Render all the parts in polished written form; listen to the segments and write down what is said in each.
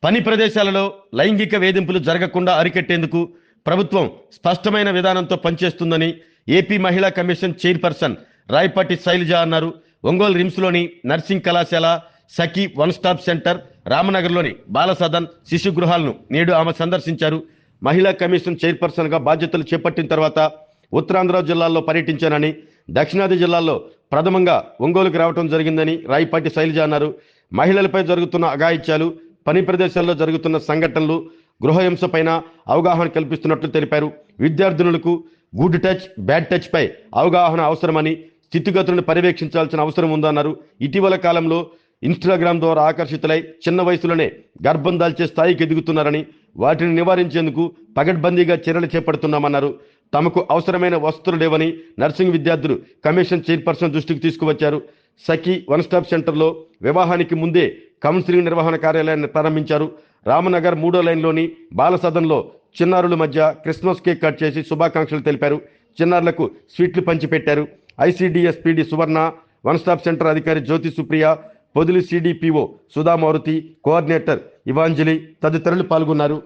పని ప్రదేశాలలో లైంగిక వేధింపులు జరగకుండా అరికట్టేందుకు ప్రభుత్వం స్పష్టమైన విధానంతో పనిచేస్తుందని ఏపీ మహిళా కమిషన్ చైర్పర్సన్ రాయపాటి శైలజ అన్నారు. ఒంగోలు రిమ్స్లోని నర్సింగ్ కళాశాల, సఖీ వన్ స్టాప్ సెంటర్, రామనగర్లోని బాల సదన్, శిశు గృహాలను నేడు ఆమె సందర్శించారు. మహిళా కమిషన్ చైర్పర్సన్గా బాధ్యతలు చేపట్టిన తర్వాత ఉత్తరాంధ్ర జిల్లాల్లో పర్యటించానని, దక్షిణాది జిల్లాల్లో ప్రథమంగా ఒంగోలుకు రావడం జరిగిందని రాయపాటి శైలజ అన్నారు. మహిళలపై జరుగుతున్న అఘాయిత్యాలు, పని ప్రదేశాల్లో జరుగుతున్న సంఘటనలు, గృహహింస పైన అవగాహన కల్పిస్తున్నట్లు తెలిపారు. విద్యార్థినులకు గుడ్ టచ్, బ్యాడ్ టచ్ పై అవగాహన అవసరమని, స్థితిగతులను పర్యవేక్షించాల్సిన అవసరం ఉందన్నారు. ఇటీవల కాలంలో ఇన్స్టాగ్రామ్ ద్వారా ఆకర్షితులై చిన్న వయసులోనే గర్భం దాల్చే స్థాయికి ఎదుగుతున్నారని, వాటిని నివారించేందుకు పగడ్బందీగా చర్యలు చేపడుతున్నామన్నారు. తమకు అవసరమైన వసతులు లేవని నర్సింగ్ విద్యార్థులు కమిషన్ చైర్పర్సన్ దృష్టికి తీసుకువచ్చారు. సఖీ వన్ స్టాప్ సెంటర్లో వివాహానికి ముందే కౌన్సిలింగ్ నిర్వహణ కార్యాలయాన్ని ప్రారంభించారు. రామనగర్ 3వ లైన్లోని బాల సదన్లో చిన్నారుల మధ్య క్రిస్మస్ కేక్ కట్ చేసి శుభాకాంక్షలు తెలిపారు. చిన్నారులకు స్వీట్లు పంచిపెట్టారు. ఐసీడీఎస్ పీడీ సువర్ణ, వన్ స్టాప్ సెంటర్ అధికారి జ్యోతి సుప్రియ, పొదిలి సిడిపిఓ సుధామారుతి, కోఆర్డినేటర్ ఇవాంజలి తదితరులు పాల్గొన్నారు.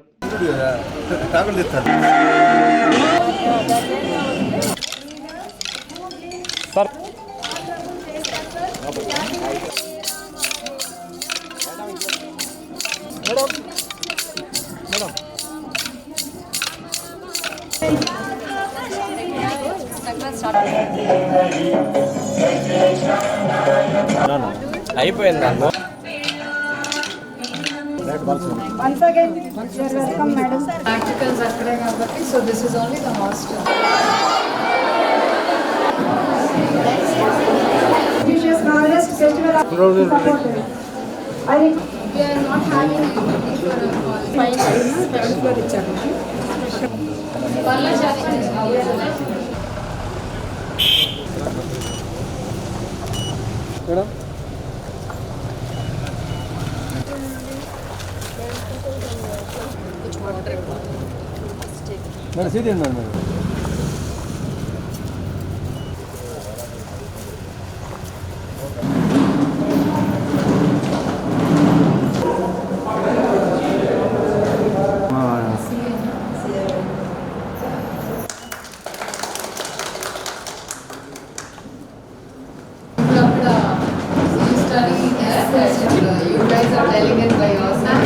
అయిపోయిందా? Once again, you're welcome, madam. Practicals akkade kabatti, so this is only the hostel. Ambitious largest festival supported. We are not having anything for a finance. Parla chapter. Madam madam seat ఏంటి madam? You guys are telling it by yourself.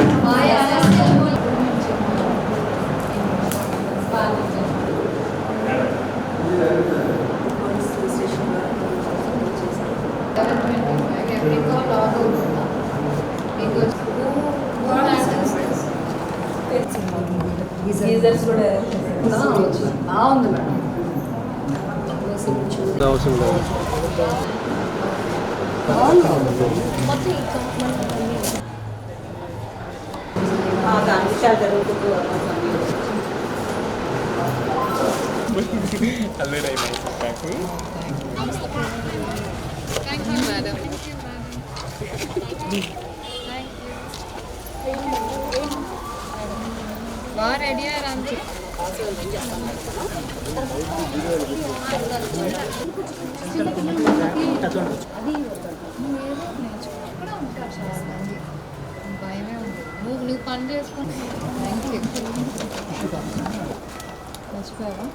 అవసరం లేదు. Thank you, madam. బాగా ready అయ్యారు అందరూ. భయమే ఉంది. నువ్వు పని చేసుకుని థ్యాంక్ యూ. మర్చిపోయావా?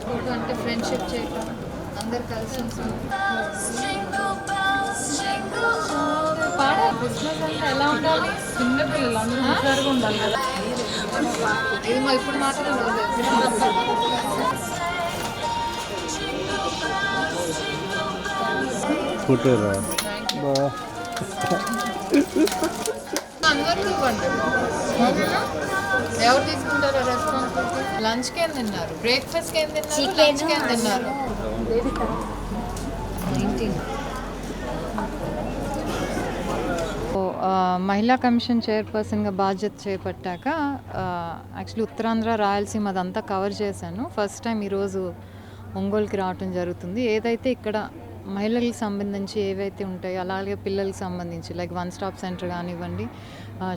ఫోటో అంటే ఫ్రెండ్షిప్ చేయటం, అందరు కలిసి పాడాలి. క్రిస్మస్ అంటే ఎలా ఉండాలి? చిన్నపిల్లలు అందరూ హుషారుగా ఉండాలి కదా. ఏమో ఇప్పుడు మాత్రం ఫోటో రా అందరూ ఇవ్వండి. ఎవరు తీసుకుంటారో రెస్పాన్సిబిలిటీ? లంచ్కి ఏం తిన్నారు? బ్రేక్ఫాస్ట్కి ఏం తిన్నారు? లంచ్కి ఏం తిన్నారు? 19. మహిళా కమిషన్ చైర్పర్సన్గా బాధ్యత చేపట్టాక యాక్చువల్లీ ఉత్తరాంధ్ర, రాయలసీమ అదంతా కవర్ చేశాను. ఫస్ట్ టైం ఈరోజు ఒంగోలుకి రావటం జరుగుతుంది. ఏదైతే ఇక్కడ మహిళలకు సంబంధించి ఏవైతే ఉంటాయో అలాగే పిల్లలకు సంబంధించి లైక్ వన్ స్టాప్ సెంటర్ కానివ్వండి,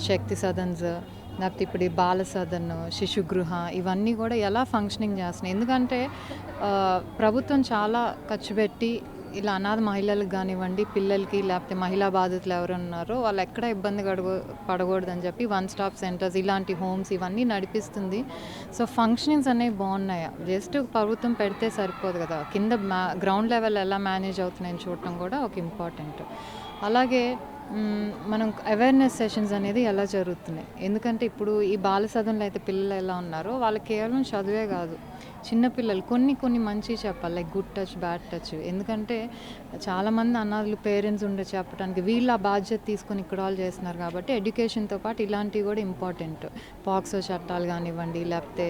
శక్తి సదన్స్, లేకపోతే ఇప్పుడు ఈ బాలసదన్, శిశుగృహ ఇవన్నీ కూడా ఎలా ఫంక్షనింగ్ చేస్తున్నాయి. ఎందుకంటే ప్రభుత్వం చాలా ఖర్చు పెట్టి ఇలా అనాథ మహిళలకు కానివ్వండి, పిల్లలకి లేకపోతే మహిళా బాధితులు ఎవరు ఉన్నారో వాళ్ళు ఎక్కడ ఇబ్బంది పడకూడదని చెప్పి వన్ స్టాప్ సెంటర్స్ ఇలాంటి హోమ్స్ ఇవన్నీ నడిపిస్తుంది. సో ఫంక్షనింగ్స్ అనేవి బాగున్నాయి. జస్ట్ ప్రభుత్వం పెడితే సరిపోదు కదా, కింద గ్రౌండ్ లెవెల్ ఎలా మేనేజ్ అవుతున్నాయని చూడటం కూడా ఒక ఇంపార్టెంట్. అలాగే మనం అవేర్నెస్ సెషన్స్ అనేది ఎలా జరుగుతున్నాయి. ఎందుకంటే ఇప్పుడు ఈ బాలసదనంలో అయితే పిల్లలు ఎలా ఉన్నారో వాళ్ళకి కేవలం చదువే కాదు, చిన్నపిల్లలు కొన్ని మంచి చెప్పాలి, like good touch, bad touch. ఎందుకంటే చాలామంది అనాథలు పేరెంట్స్ ఉండే చెప్పడానికి వీళ్ళు ఆ బాధ్యత తీసుకొని ఇక్కడ వాళ్ళు చేస్తున్నారు కాబట్టి ఎడ్యుకేషన్తో పాటు ఇలాంటివి కూడా ఇంపార్టెంట్. పాక్సో చట్టాలు కానివ్వండి, లేకపోతే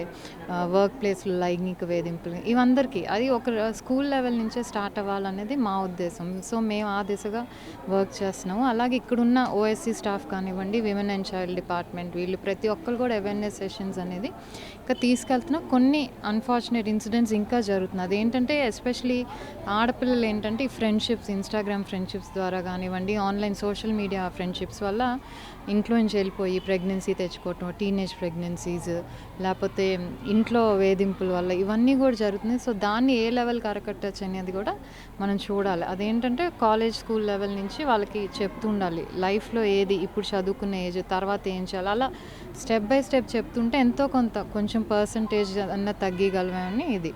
వర్క్ ప్లేస్లో లైంగిక వేధింపులు, ఇవందరికీ అది ఒక స్కూల్ లెవెల్ నుంచే స్టార్ట్ అవ్వాలనేది మా ఉద్దేశం. సో మేము ఆ దిశగా వర్క్ చేస్తున్నాము. అలాగే ఇక్కడున్న ఓఎస్సీ స్టాఫ్ కానివ్వండి, విమెన్ అండ్ చైల్డ్ డిపార్ట్మెంట్, వీళ్ళు ప్రతి ఒక్కరు కూడా అవేర్నెస్ సెషన్స్ అనేది ఇంకా తీసుకెళ్తున్నా. కొన్ని అన్ఫార్చునేట్ ఇన్సిడెంట్స్ ఇంకా జరుగుతుంది. అదేంటంటే ఎస్పెషలీ ఆడపిల్లలు ఏంటంటే ఈ ఫ్రెండ్షిప్స్, ఇన్స్టాగ్రామ్ ఫ్రెండ్షిప్స్ ద్వారా కానివ్వండి, ఆన్లైన్ సోషల్ మీడియా ఫ్రెండ్షిప్స్ వల్ల ఇంట్లో నుంచి వెళ్ళిపోయి ప్రెగ్నెన్సీ తెచ్చుకోవటం, టీనేజ్ ప్రెగ్నెన్సీస్, లేకపోతే ఇంట్లో వేధింపుల వల్ల ఇవన్నీ కూడా జరుగుతున్నాయి. సో దాన్ని ఏ లెవెల్కి అరకట్టచ్చు అనేది కూడా మనం చూడాలి. అదేంటంటే కాలేజ్, స్కూల్ లెవెల్ నుంచి వాళ్ళకి చెప్తూ ఉండాలి లైఫ్లో ఏది ఇప్పుడు చదువుకునే ఏజ్, తర్వాత ఏం చేయాలి, అలా స్టెప్ బై స్టెప్ చెప్తుంటే ఎంతో కొంచెం పర్సంటేజ్ అన్న తగ్గగలమని. ఇది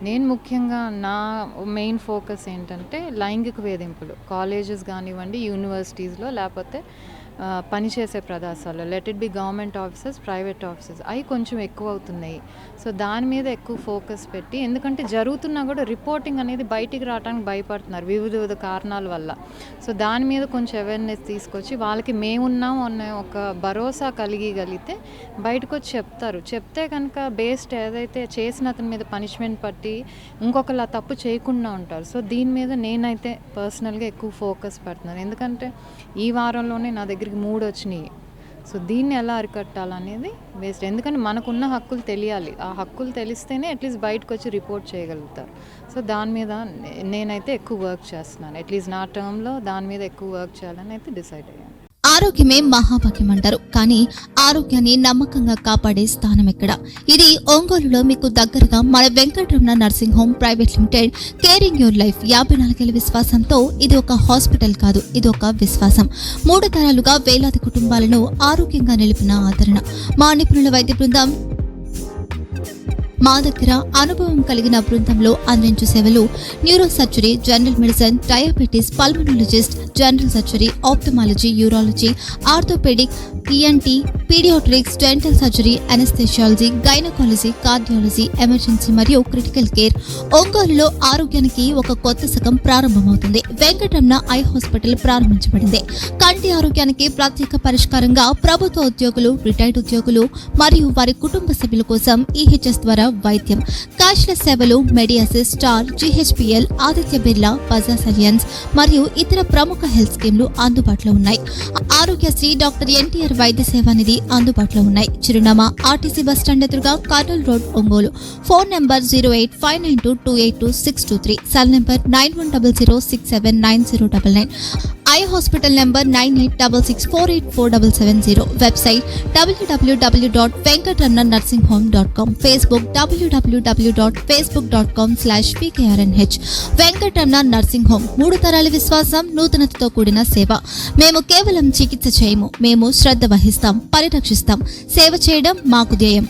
నేను ముఖ్యంగా నా మెయిన్ ఫోకస్ ఏంటంటే లైంగిక వేధింపులు కాలేజెస్ కానివ్వండి, యూనివర్సిటీస్లో, లేకపోతే పనిచేసే ప్రదేశాల్లో, let it be government offices, private offices, అవి కొంచెం ఎక్కువ అవుతున్నాయి. సో దాని మీద ఎక్కువ ఫోకస్ పెట్టి, ఎందుకంటే జరుగుతున్నా కూడా రిపోర్టింగ్ అనేది బయటికి రావడానికి భయపడుతున్నారు వివిధ కారణాల వల్ల. సో దాని మీద కొంచెం అవేర్నెస్ తీసుకొచ్చి వాళ్ళకి మేమున్నాం అనే ఒక భరోసా కలిగితే బయటకు వచ్చి చెప్తారు. చెప్తే కనుక బేస్డ్ ఏదైతే చేసిన అతని మీద పనిష్మెంట్ పట్టి ఇంకొకరు ఆ తప్పు చేయకుండా ఉంటారు. సో దీని మీద నేనైతే పర్సనల్గా ఎక్కువ ఫోకస్ పెడుతున్నాను. ఎందుకంటే ఈ వారంలోనే నా దగ్గరికి 3 వచ్చినాయి. సో దీన్ని ఎలా అరికట్టాలనేది వేస్ట్. ఎందుకంటే మనకున్న హక్కులు తెలియాలి, ఆ హక్కులు తెలిస్తేనే అట్లీస్ట్ బయటకు వచ్చి రిపోర్ట్ చేయగలుగుతారు. సో దాని మీద నేనైతే ఎక్కువ వర్క్ చేస్తున్నాను. అట్లీస్ట్ నా టర్మ్లో దాని మీద ఎక్కువ వర్క్ చేయాలని అయితే డిసైడ్ అయ్యాను. ఆరోగ్యమే మహాభాగ్యం అంటారు, కానీ ఆరోగ్యాన్ని నమ్మకంగా కాపాడే స్థానం ఎక్కడ? ఇది ఒంగోలులో మీకు దగ్గరగా మన Venkataramana nursing home private limited caring your life 54 ఏళ్ల విశ్వాసంతో ఇది ఒక హాస్పిటల్ కాదు, ఇది ఒక విశ్వాసం. 3 తరాలుగా వేలాది కుటుంబాలను ఆరోగ్యంగా నిలిపిన ఆదరణ. మా నిపుణుల వైద్య బృందం మా దగ్గర అనుభవం కలిగిన బృందంలో అందించే సేవలు neuro surgery, general medicine, diabetes, pulmonologist, general surgery, ophthalmology, urology, orthopaedic, ENT, paediatrics, dental surgery, anaesthesiology, gynaecology, cardiology, emergency మరియు క్రిటికల్ కేర్. ఒంగోలులో ఆరోగ్యానికి ఒక కొత్త శకం ప్రారంభమవుతుంది. వెంకటరమణ ఐ హాస్పిటల్ ప్రారంభించబడింది. కంటి ఆరోగ్యానికి ప్రత్యేక పరిష్కారంగా ప్రభుత్వ ఉద్యోగులు, రిటైర్డ్ ఉద్యోగులు మరియు వారి కుటుంబ సభ్యుల కోసం ఈహెచ్ఎస్ ద్వారా వైద్యం, క్యాష్లెస్ సేవలు, మెడియాసిస్, స్టార్, జీహెచ్పిఎల్, ఆదిత్య బిర్లా, బజాజ్ అలియన్స్ మరియు ఇతర ప్రముఖ హెల్త్ స్కీమ్లు అందుబాటులో ఉన్నాయి. ఆరోగ్యశ్రీ, డాక్టర్ ఎన్టీఆర్ వైద్య సేవా నిధి అందుబాటులో ఉన్నాయి. చిరునామా ఆర్టీసీ బస్టాండ్ ఎదురుగా, Kurnool road, Ongole. Phone number 08592282623, cell number 9100679099, eye hospital number 9866484770, website www.venkatramanarsinghome.com, Facebook www.facebook.com/pkrnh. Venkataramana nursing home, 3 తరాల విశ్వాసం, నూతనతతో కూడిన సేవ. మేము కేవలం చికిత్స చేయము, మేము శ్రద్ధ వహిస్తాం, పరిరక్షిస్తాం. సేవ చేయడం మాకు ధ్యేయం.